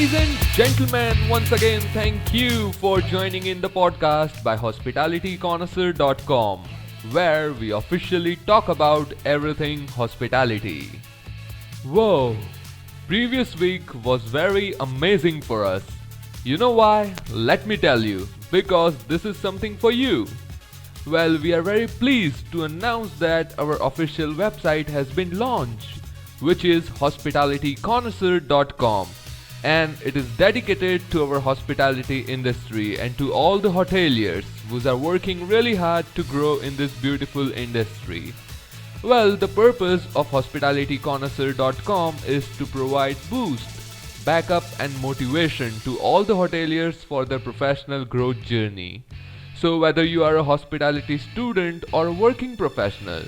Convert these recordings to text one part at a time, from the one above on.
Ladies and gentlemen, once again, thank you for joining in the podcast by HospitalityConnoisseur.com, where we officially talk about everything hospitality. Whoa, previous week was very amazing for us. You know why? Let me tell you, because this is something for you. Well, we are very pleased to announce that our official website has been launched, which is HospitalityConnoisseur.com, and it is dedicated to our hospitality industry and to all the hoteliers who are working really hard to grow in this beautiful industry. Well, the purpose of HospitalityConnoisseur.com is to provide boost, backup and motivation to all the hoteliers for their professional growth journey. So whether you are a hospitality student or a working professional,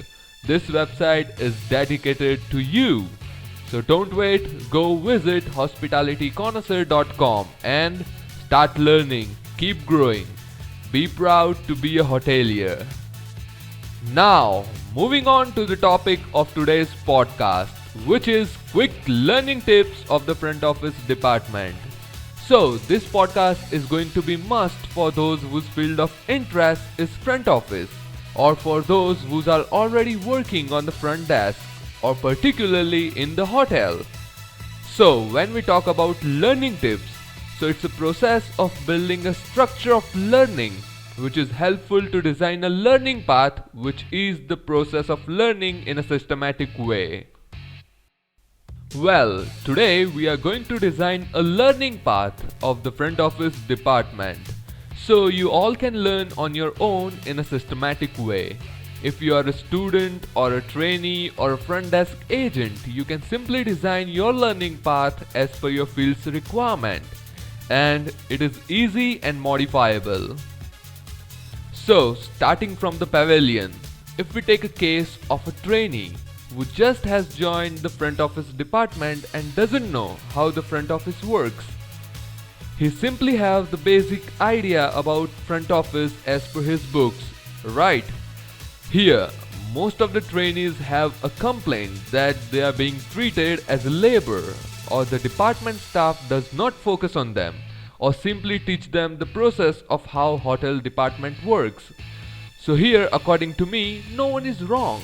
this website is dedicated to you. So don't wait, go visit HospitalityConnoisseur.com and start learning, keep growing. Be proud to be a hotelier. Now, moving on to the topic of today's podcast, which is quick learning tips of the front office department. So, this podcast is going to be must for those whose field of interest is front office, or for those who are already working on the front desk, or particularly in the hotel. So, when we talk about learning tips, so it's a process of building a structure of learning which is helpful to design a learning path, which is the process of learning in a systematic way. Well, today we are going to design a learning path of the front office department, so you all can learn on your own in a systematic way. If you are a student or a trainee or a front desk agent, you can simply design your learning path as per your field's requirement, and it is easy and modifiable. So, starting from the pavilion, if we take a case of a trainee who just has joined the front office department and doesn't know how the front office works. He simply have the basic idea about front office as per his books, right? Here, most of the trainees have a complaint that they are being treated as a labor, or the department staff does not focus on them, or simply teach them the process of how hotel department works. So here, according to me, no one is wrong.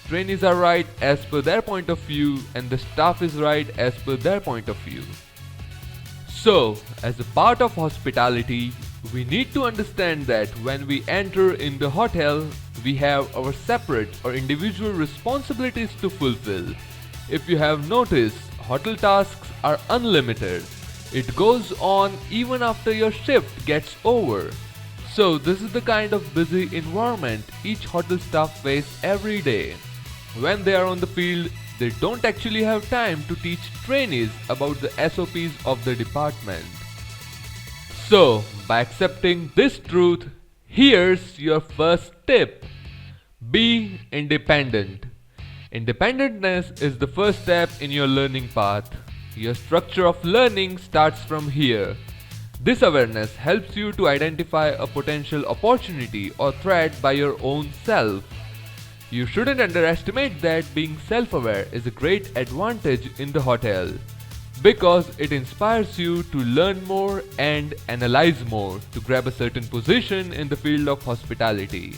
Trainees are right as per their point of view, and the staff is right as per their point of view. So, as a part of hospitality, we need to understand that when we enter in the hotel, we have our separate or individual responsibilities to fulfill. If you have noticed, hotel tasks are unlimited. It goes on even after your shift gets over. So, this is the kind of busy environment each hotel staff face every day. When they are on the field, they don't actually have time to teach trainees about the SOPs of the department. So, by accepting this truth, here's your first tip. Be independent. Independentness is the first step in your learning path. Your structure of learning starts from here. This awareness helps you to identify a potential opportunity or threat by your own self. You shouldn't underestimate that being self-aware is a great advantage in the hotel, because it inspires you to learn more and analyze more to grab a certain position in the field of hospitality.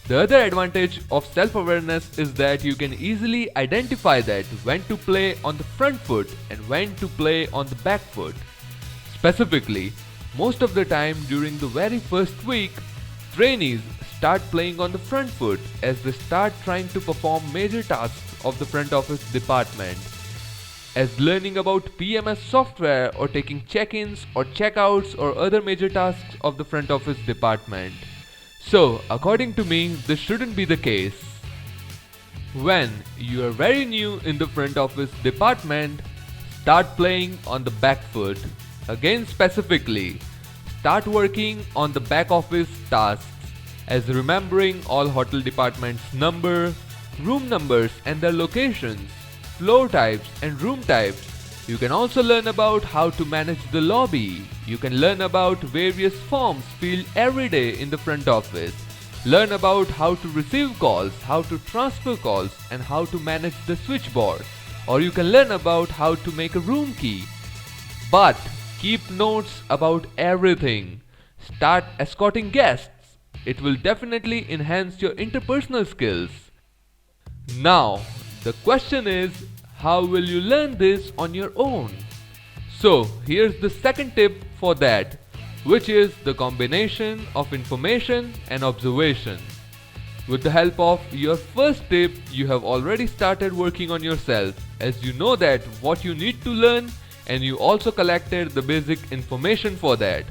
The other advantage of self-awareness is that you can easily identify that when to play on the front foot and when to play on the back foot. Specifically, most of the time during the very first week, trainees start playing on the front foot as they start trying to perform major tasks of the front office department, as learning about PMS software or taking check-ins or check-outs or other major tasks of the front office department. So, according to me, this shouldn't be the case. When you are very new in the front office department, start playing on the back foot. Again, specifically, start working on the back office tasks, as remembering all hotel departments' number, room numbers and their locations, floor types and room types. You can also learn about how to manage the lobby. You can learn about various forms filled every day in the front office. Learn about how to receive calls, how to transfer calls, and how to manage the switchboard. Or you can learn about how to make a room key. But keep notes about everything. Start escorting guests. It will definitely enhance your interpersonal skills. Now, the question is, how will you learn this on your own? So, here's the second tip for that, which is the combination of information and observation. With the help of your first tip, you have already started working on yourself, as you know that what you need to learn, and you also collected the basic information for that.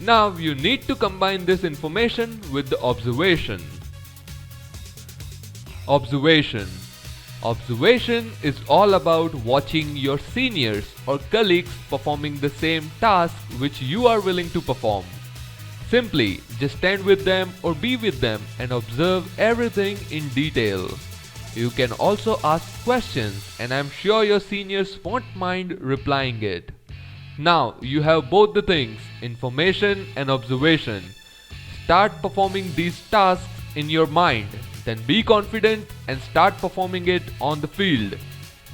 Now you need to combine this information with the observation. Observation is all about watching your seniors or colleagues performing the same task which you are willing to perform. Simply just stand with them or be with them and observe everything in detail. You can also ask questions, and I'm sure your seniors won't mind replying it. Now you have both the things, information and observation. Start performing these tasks in your mind, then be confident and start performing it on the field.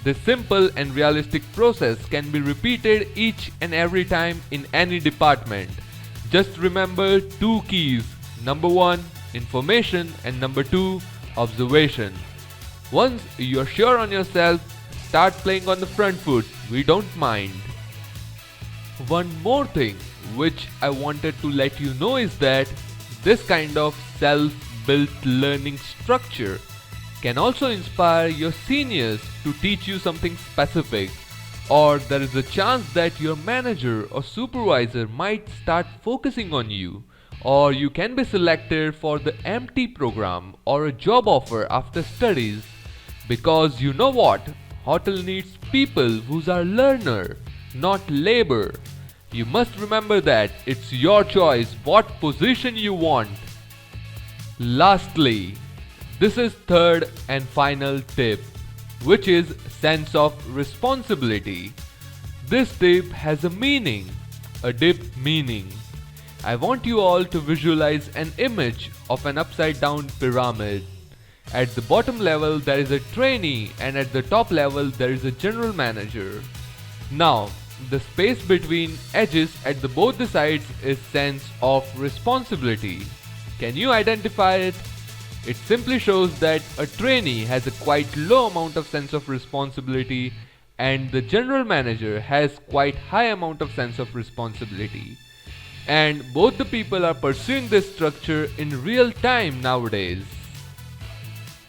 This simple and realistic process can be repeated each and every time in any department. Just remember two keys. Number 1, information, and number 2, observation. Once you're sure on yourself, start playing on the front foot. We don't mind. One more thing which I wanted to let you know is that this kind of self-built learning structure can also inspire your seniors to teach you something specific. Or there is a chance that your manager or supervisor might start focusing on you, or you can be selected for the MT program or a job offer after studies. Because you know what? Hotel needs people who are learner, not labor. You must remember that it's your choice what position you want. Lastly, this is third and final tip, which is sense of responsibility. This tip has a meaning, a deep meaning. I want you all to visualize an image of an upside down pyramid. At the bottom level there is a trainee, and at the top level there is a general manager. Now, the space between edges at both the sides is sense of responsibility. Can you identify it? It simply shows that a trainee has a quite low amount of sense of responsibility and the general manager has quite high amount of sense of responsibility. And both the people are pursuing this structure in real time nowadays.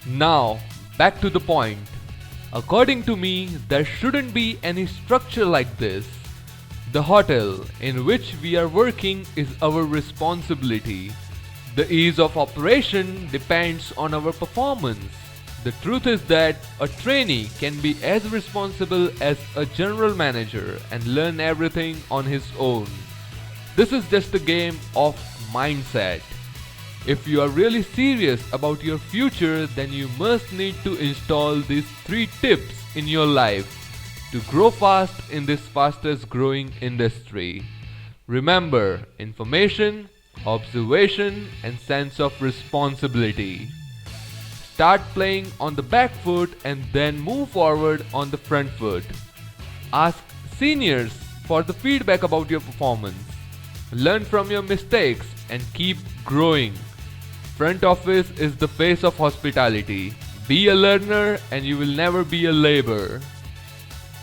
Now, back to the point. According to me, there shouldn't be any structure like this. The hotel in which we are working is our responsibility. The ease of operation depends on our performance. The truth is that a trainee can be as responsible as a general manager and learn everything on his own. This is just a game of mindset. If you are really serious about your future, then you must need to install these 3 tips in your life to grow fast in this fastest growing industry. Remember, information, observation, and sense of responsibility. Start playing on the back foot and then move forward on the front foot. Ask seniors for the feedback about your performance. Learn from your mistakes and keep growing. Front office is the face of hospitality. Be a learner and you will never be a laborer.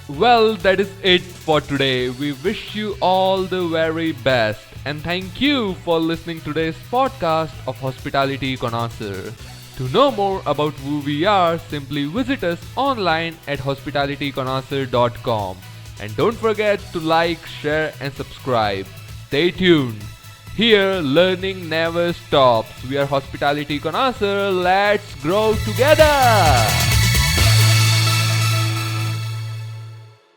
Well, that is it for today. We wish you all the very best and thank you for listening to today's podcast of Hospitality Connaisseur. To know more about who we are, simply visit us online at hospitalityconnoisseur.com. And don't forget to like, share and subscribe. Stay tuned. Here, learning never stops. We are Hospitality Connaisseur. Let's grow together!